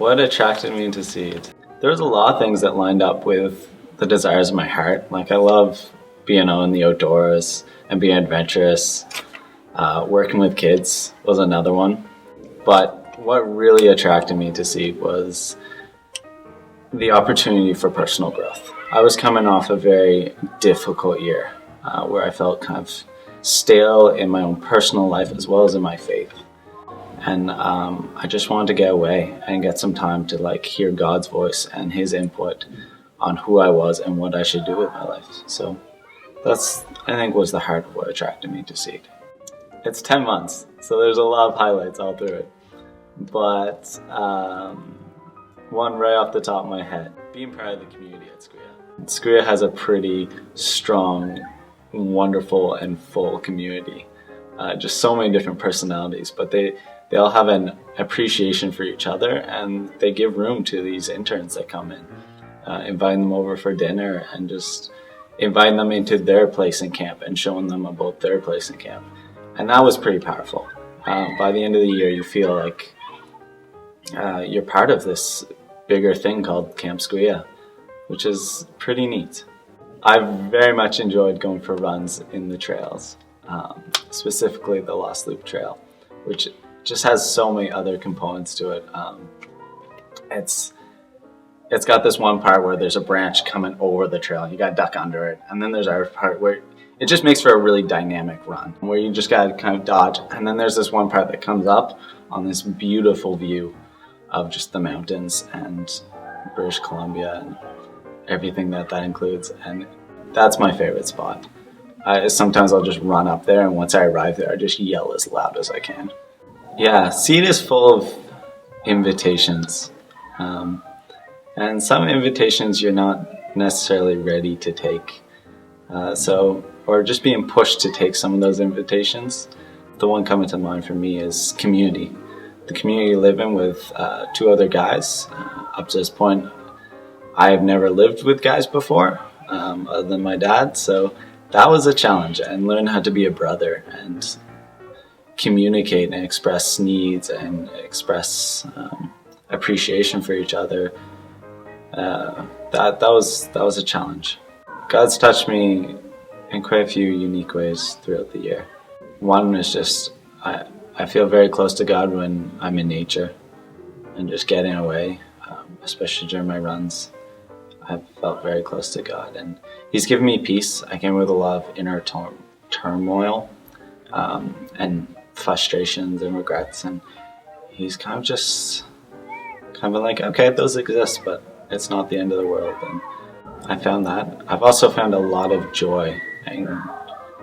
What attracted me to Seed? There was a lot of things that lined up with the desires of my heart. Like I love being out in the outdoors and being adventurous. Working with kids was another one. But what really attracted me to Seed was the opportunity for personal growth. I was coming off a very difficult year where I felt kind of stale in my own personal life as well as in my faith. And I just wanted to get away and get some time to like hear God's voice and his input on who I was and what I should do with my life. So that's, I think, was the heart of what attracted me to Seed. It's 10 months, so there's a lot of highlights all through it. But one right off the top of my head, being part of the community at Squeah. Squeah has a pretty strong, wonderful, and full community. Just so many different personalities, but they all have an appreciation for each other, and they give room to these interns that come in, inviting them over for dinner and just inviting them into their place in camp and showing them about their place in camp. And that was pretty powerful. By the end of the year, you feel like you're part of this bigger thing called Camp Squeah, which is pretty neat. I've very much enjoyed going for runs in the trails, specifically the Lost Loop Trail, which just has so many other components to it. It's got this one part where there's a branch coming over the trail. You got to duck under it. And then there's our part where it just makes for a really dynamic run where you just got to kind of dodge. And then there's this one part that comes up on this beautiful view of just the mountains and British Columbia and everything that includes. And that's my favorite spot. Sometimes I'll just run up there, and once I arrive there, I just yell as loud as I can. Yeah, Seed is full of invitations. And some invitations you're not necessarily ready to take. Or just being pushed to take some of those invitations. The one coming to mind for me is community. The community you live in with 2 other guys. Up to this point, I have never lived with guys before, other than my dad. So that was a challenge, and learn how to be a brother and communicate and express needs and express appreciation for each other. That was a challenge. God's touched me in quite a few unique ways throughout the year. One is just I feel very close to God when I'm in nature and just getting away, especially during my runs. I've felt very close to God, and he's given me peace. I came with a lot of inner turmoil and frustrations and regrets, and he's kind of like, okay, those exist, but it's not the end of the world. And I found that. I've also found a lot of joy in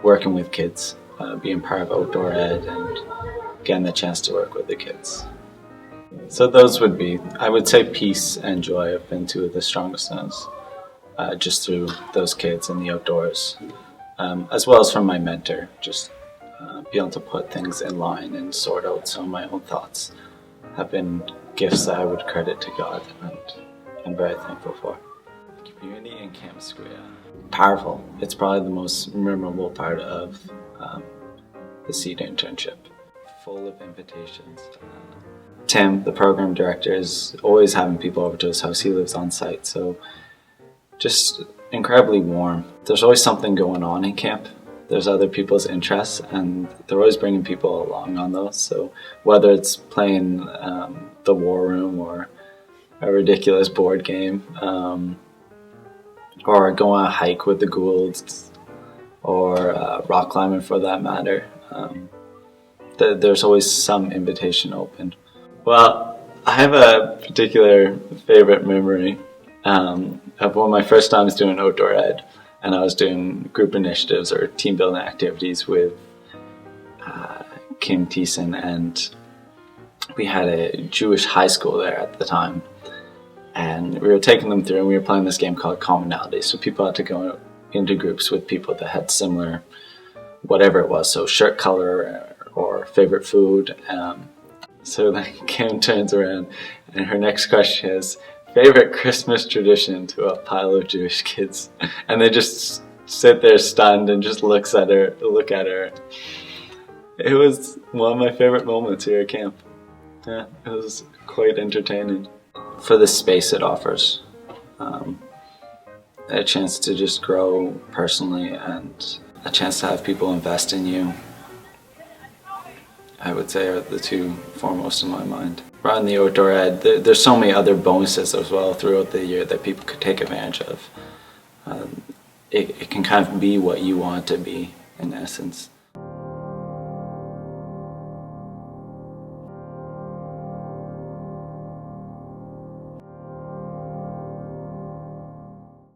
working with kids, being part of outdoor ed and getting the chance to work with the kids. So those would be, I would say, peace and joy have been 2 of the strongest ones, just through those kids in the outdoors, as well as from my mentor, just be able to put things in line and sort out some of my own thoughts have been gifts that I would credit to God, and I'm very thankful for. Community in Camp Squeah. Powerful. It's probably the most memorable part of the Seed internship. Full of invitations. Tim, the program director, is always having people over to his house. He lives on site, so just incredibly warm. There's always something going on in camp. There's other people's interests, and they're always bringing people along on those. So whether it's playing the War Room or a ridiculous board game, or going on a hike with the Goulds, or rock climbing for that matter, there's always some invitation open. Well, I have a particular favorite memory of one of my first times doing outdoor ed, and I was doing group initiatives or team building activities with Kim Thiessen, and we had a Jewish high school there at the time, and we were taking them through, and we were playing this game called Commonality. So people had to go into groups with people that had similar, whatever it was, so shirt color or favorite food. So then Kim turns around, and her next question is, favorite Christmas tradition, to a pile of Jewish kids. And they just sit there stunned and just look at her. It was one of my favorite moments here at camp. Yeah, it was quite entertaining. for the space it offers. A chance to just grow personally and a chance to have people invest in you, I would say, are the two foremost in my mind. Running the outdoor ed, there's so many other bonuses as well throughout the year that people could take advantage of. It can kind of be what you want to be, in essence.